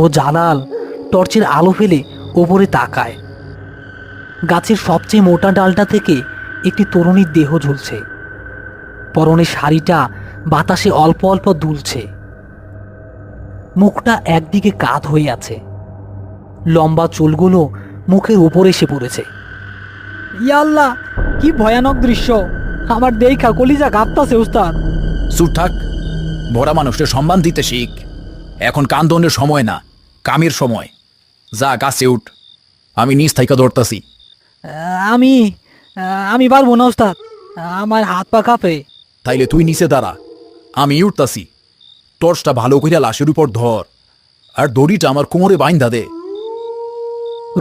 ও জালাল টর্চের আলো ফেলে ওপরে তাকায়। গাছের সবচেয়ে মোটা ডালটা থেকে একটি তরুণীর দেহ ঝুলছে। পরনে শাড়িটা বাতাসে অল্প অল্প দুলছে। মুখটা একদিকে কাত হয়ে আছে, লম্বা চুলগুলো মুখের উপর এসে পড়েছে। ইয়াল্লাহ, কি ভয়ানক দৃশ্য! আমার দেখা কলিজা কাঁপতাছে উস্তাদ। চুপ থাক, বড় মানুষকে সম্মান দিতে শিখ। এখন কান্দনের সময় না, কামের সময়। যা গাছে উঠ, আমি নিজ থাইকা ধরতাছি। আমি আমি পারবো না উস্তাদ, আমার হাত পা কাঁপে। তাইলে তুই নিচে দাঁড়া, আমি উঠতাছি। টর্চটা ভালো কইরা লাশের উপর ধর, আর দড়িটা আমার কোমরে বাইন্ধা দে।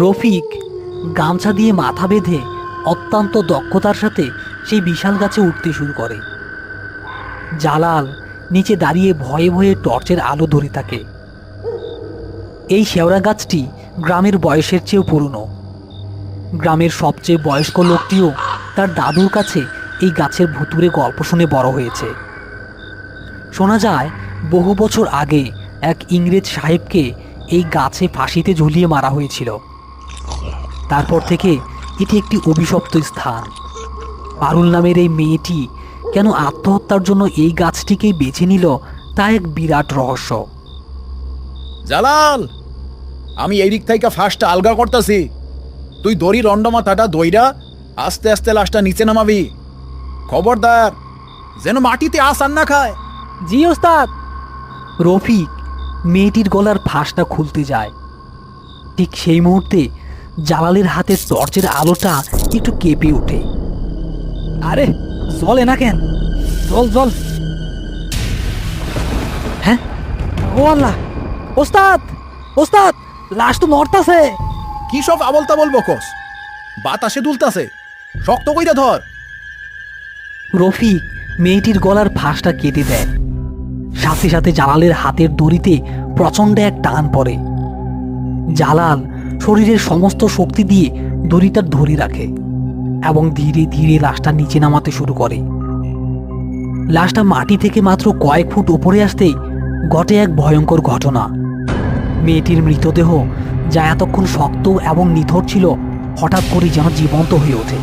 রফিক গামছা দিয়ে মাথা বেঁধে অত্যন্ত দক্ষতার সাথে সেই বিশাল গাছে উঠতে শুরু করে। জালাল নিচে দাঁড়িয়ে ভয়ে ভয়ে টর্চের আলো ধরে থাকে। এই শেওড়া গাছটি গ্রামের বয়সের চেয়েও পুরনো। গ্রামের সবচেয়ে বয়স্ক লোকটিও তার দাদুর কাছে এই গাছের ভুতুরে গল্প শুনে বড় হয়েছে। শোনা যায় বহু বছর আগে এক ইংরেজ সাহেবকে এই গাছে ফাঁসিতে ঝুলিয়ে মারা হয়েছিল। তারপর থেকে এটি একটি অভিশপ্ত স্থান। পারুল নামের এই মেয়েটি কেন আত্মহত্যার জন্য এই গাছটিকেই বেছে নিল, তা এক বিরাট রহস্য। জালাল, আমি এই দিক থেকে ফাঁসটা আলগা করতাছি। তুই দড়ি রন্ডমাথাটা দইরা আস্তে আস্তে লাশটা নিচে নামাবি। খবরদার যেন মাটিতে আসান না খায়। জি উস্তাদ। রফিক মেয়েটির গলার ফাঁসটা খুলতে যায়। ঠিক সেই মুহূর্তে জালালের হাতের টর্চের আলোটা একটু কেঁপে ওঠে। আরে জলে না কেন? জল জল। হ্যাঁ, ও আল্লাহ! ওস্তাদ, ওস্তাদ, লাশ তো নড়তাছে। কি সব আবল তাবল বকস? বাতাসে দুলতাছে, শক্ত কইরা ধর। রফিক মেয়েটির গলার ফাঁসটা কেটে দেয়। সাথে সাথে জালালের হাতের দড়িতে প্রচণ্ড এক টান পড়ে। জালাল শরীরের সমস্ত শক্তি দিয়ে দড়িটা ধরে রাখে এবং ধীরে ধীরে লাশটা নিচে নামাতে শুরু করে। লাশটা মাটি থেকে মাত্র কয়েক ফুট উপরে আসতেই ঘটে এক ভয়ঙ্কর ঘটনা। মেয়েটির মৃতদেহ, যা এতক্ষণ শক্ত এবং নিথর ছিল, হঠাৎ করে যেন জীবন্ত হয়ে ওঠে।